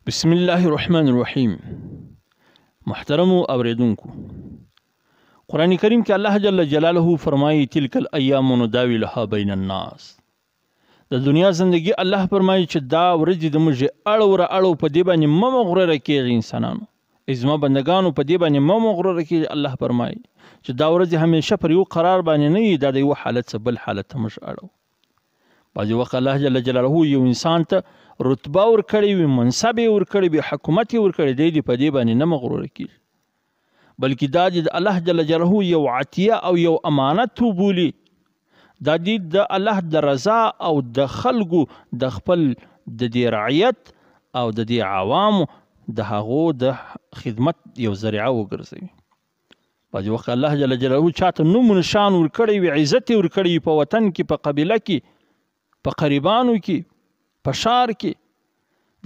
بسم الله الرحمن الرحیم. محترمو اوریدونکو، قرآن کریم کې الله جل جلاله فرمایي تلک الایام نداولها بین الناس. د دنیا زندگی الله فرمایي چې دا ورځې د موږ اړو په دې باندې مه مغروره کېږئ انسانانو، زما بندگانو په دې باندې مه مغروره کېږئ. الله فرمایي چې دا ورځې همیشه پر یو قرار باندې نه وي، دا د یو حالت څخه بل حالت ته موږ اړو. بعضې وخت الله جل جلاله یو انسان ته رتبه ورکړی وي، منصب یې ورکړی وي، حکومت یې ورکړی دی، په دې باندې نه مغروره کېږي، بلکې دا د الله جل جلاله یو عطیه او یو امانت وبولي. دا د الله د رضا او د خلکو د خپل د دې رعیت او د دې عوامو د هغو د خدمت یو ذریعه وګرځوي. بعضې وخت الله جل جلاله چاته نوم نشان ورکړی وي، عزت یې ورکړی وي، په وطن کې، په قبیله کې، په قریبانو کې، په ښار کې،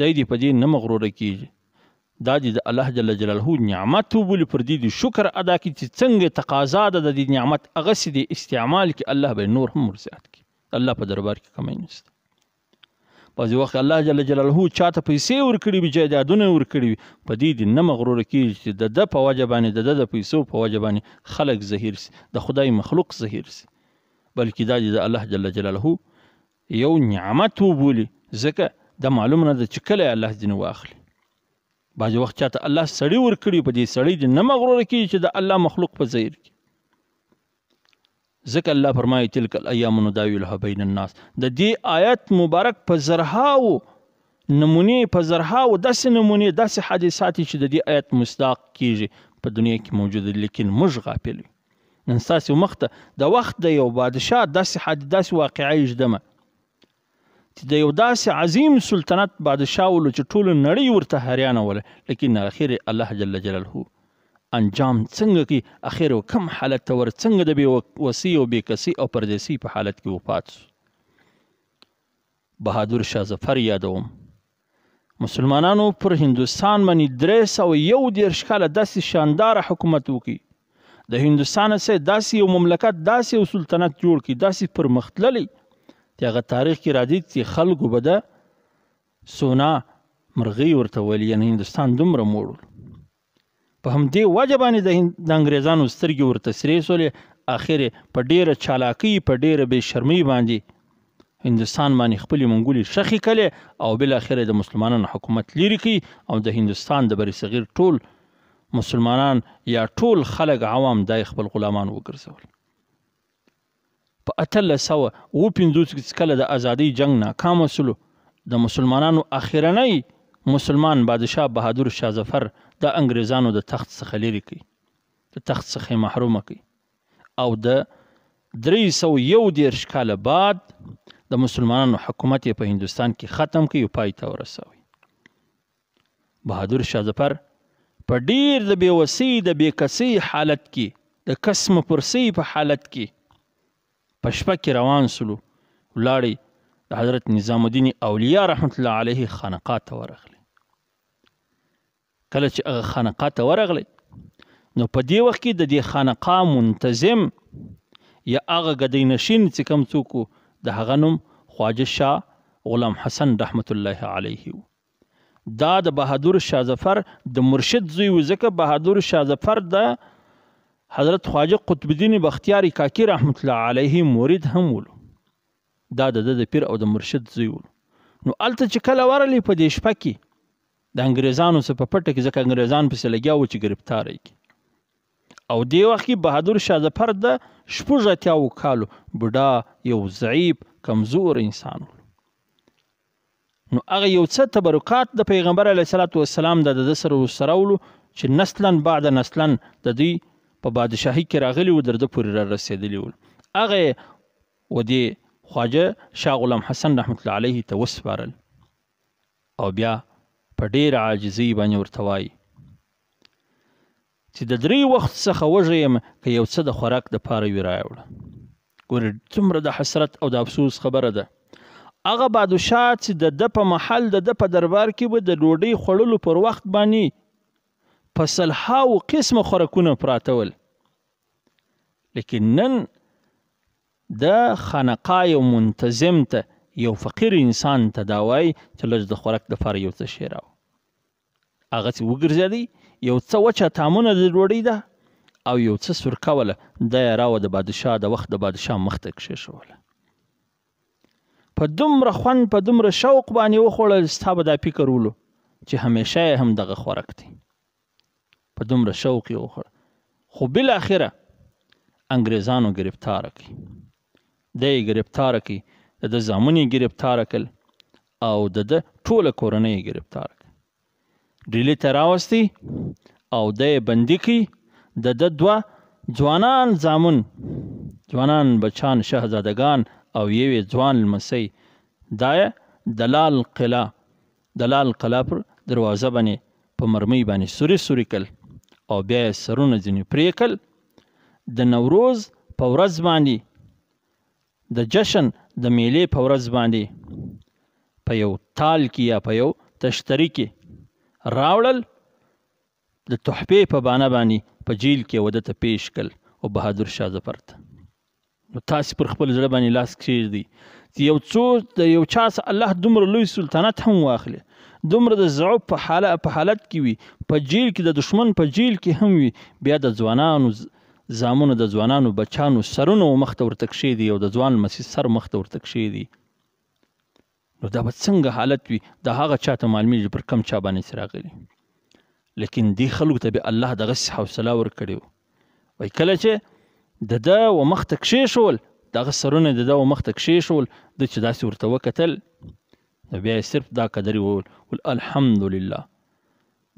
دی په دې نه مغروره کېږي. دا د الله جل جلاله نعمت وبولي، پر دې د شکر ادا کړي چې څنګه تقاضا ده د دې نعمت هغسې د استعمال کې الله به نور هم ورزیات کړي. الله په دربار کې کمی نشته. بعضې وخت الله جل جلاله چاته پیسې ورکړي وي، جایدادونه ورکړي وي، په دې د نه مغروره کېږي چې د ده په وجه باندې د پیسو په وجه باندې خلک زهیر سي، د خدای مخلوق زهیر سي، بلکې دا د الله جل جلاله یو نعمت وبولي. ځکه دا معلوم نه ده چې کله الله ځینې واخلي. بعضې وخت چاته الله سړي ورکړي، په دې سړي د نه مغروره کېږي چې د الله مخلوق په زهیر کړي. ځکه الله فرمایي تلک الایام نداولها بین الناس. د دې آیت مبارک په زرهاو نمونې، په زرهاو داسې نمونې، داسې حادثات چې د دې آیت مصداق کېږي په دنیا کې موجود دي، لیکن موږ غافل یو. نن ستاسې مخ ته د وخت د یو بادشاه داسې واقعه ږدمه چې د یو داسې عظیم سلطنت بادشاه ولو چې ټوله نړۍ ورته حیرانه وله، لیکن اخر الله جل جلاله انجام څنګه کوي، اخر کم حالت ته څنګه د بې وسي او بې کسي او پردیسي په حالت کې وفات سو. بهادر شاه ظفر یادوم. مسلمانانو پر هندوستان باندې 341 کاله داسې شانداره حکومت وکړي، د هندوستان څخه داسې یو مملکت، داسې یو سلطنت جوړ کړي، داسې پرمختللی چې هغه تاریخ کې راځي چې خلکو به د سونا مرغۍ ورته ویل، یعنې هندوستان دومره موړ ول. په همدې وجه باندې د انګریزانو سترګې ورته سرې سولې. اخر په ډېره چالاکۍ، په ډېره بې شرمۍ باندې هندوستان باندې خپلې منګولې شخې کړې او بالاخره د مسلمانانو حکومت لرې کړي او د هندوستان د برصغیر ټول مسلمانان یا ټول خلک عوام دا خپل غلامان وګرځول. په 1850 کې کله د ازادۍ جنگ ناکامه سلو، د مسلمانانو اخرنی مسلمان بادشاه بهادر شاه ظفر د انګریزانو د تخت څخه لرې کړي، د تخت څخه یې محرومه کړي او د 341 کاله بعد د مسلمانانو حکومت یې په هندوستان کې ختم کړي او پای ته ورسوي. بهادر شاه ظفر په ډیر د بېوسۍ، د بېکسۍ حالت کې، د کسم پرسۍ په حالت کې په شپه کې روان سلو، ولاړی د حضرت نظام الدین اولیاء رحمت الله علیه خانقاه ته ورغلی. کله چې هغه خانقاه ته ورغلی نو په دې وخت کې د دې خانقاه منتظم یا هغه ګدۍ نشین چې کوم څوک و، د هغه نوم خواجه شاه غلام حسن رحمت الله علیه و. دا د بهادر شاه ظفر د مرشد زوی و، ځکه بهادر شاه ظفر د حضرت خواجه قطب الدین بختیاری کاکی رحمت الله علیه مورید هم ولو. دا د پیر او د مرشد زوی ولو. نو هلته چې کله ورغلی په دې شپه کې د انګریزانو څخه په پټه کې، ځکه انګریزان پسې لګیا وو چې ګرفتاره یې کړي، او دې وخت کې بهادر شاه ظفر د 86 کالو بوډا، یو ضعیف کمزور انسان و. نو هغه یو څه تبرکات د پیغمبر علیه الصلاة والسلام د ده سره ولو چې نسلا بعد نسلا د دوی په بادشاهي کې راغلي و، در ده پورې را رسېدلي ول. هغه و دې خواجه شاه غلام حسن رحمت الله علیه ته وسپارل او بیا په ډېره عاجزۍ باندې ورته وایي چې د 3 وخت څخه وږی یم، که یو څه د خوراک دپاره وي راوړه. ګورې څومره د حسرت او د افسوس خبره ده. هغه بادشاه چې د ده په محل، د ده په دربار کې به د ډوډۍ خوړلو پر وخت باندې په 100 قسمه خوراکونه پراته ول، لیکن نن د خانقاه یو منتظم ته، یو فقیر انسان ته دا وایي چې لږ د خوراک دپاره یو څه شی راوړه. هغسې وګرځېدی، یو څه وچه تامونه د ډوډۍ ده او یو څه سرکه وله، دا یې راوه د بادشاه د وخت د بادشاه مخ ته کښېښوله. په دومره خوند په دومره شوق باندې وخوړل، ستا به دا فکر ولو چې همیشه یې هم دغه خوراک دی. په دومره شوق یې وخوړ، خو بالاخره انګریزانو ګرفتاره کړي. دی یې ګرفتاره کړي، د ده زامن یې ګرفتاره کړل او د ده ټوله کورنۍ یې ګرفتاره کړه. ډیلي ته راوستی او دی یې بندي کړي. د ده دوه ځوانان زامن، ځوانان بچان شهزادګان او یو یې ځوان لمسی، دا یې دلال قلعه پر دروازه باندې په مرمۍ باندې سوري کړل او بیا یې سرونه ځینې پرې کړل. د نوروز په ورځ باندې، د جشن د میلې په ورځ باندې په یو تال کې یا په یو تشتري کې راوړل، د تحفې په بانه باندې په جیل کې وده ته پیش کړل او بهادر شاه ظفر ته. نو تاسې پر خپل زړه باندې لاس کښېږدئ چې یو څو د یو چا څه الله دومره لوی سلطنت هم واخلي، دومره د ضعف په حالت کې وي، په جیل کې د دشمن په جیل کې هم وي، بیا د ځوانانو زامنو د ځوانانو بچانو سرونه مخ ته ورته کښېږدي او د ځوان لمسي سر مخ ته ورته کښېږدي، نو دا به څنګه حالت وي؟ دا هغه چا ته معلومېږي پر کم چا باندې چې راغلي. لیکن دې خلکو ته به الله دغسې حوصله ورکړې وه. وایي کله چې د ده و مخ ته کښېښول، دغه سرونه د ده و مخ ته کښېښول، ده چې داسې ورته وکتل، نو بیا یې صرف دا قدرې وویل الحمدلله.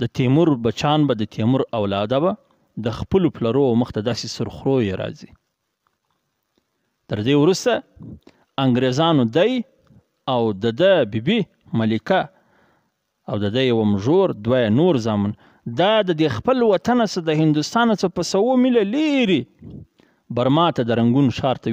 د تیمور بچان به، د تیمور اولاده به د خپلو پلرو و مخ ته داسې سرخرو یې راځي. تر دې وروسته انګریزانو دی او د ده بیبي ملکه او د ده یوه مژور، دوه یې نور زامن، دا د دې خپل وطنه څه د هندوستانه څه په 100 میله لیرې برما ته د رنګون ښار ته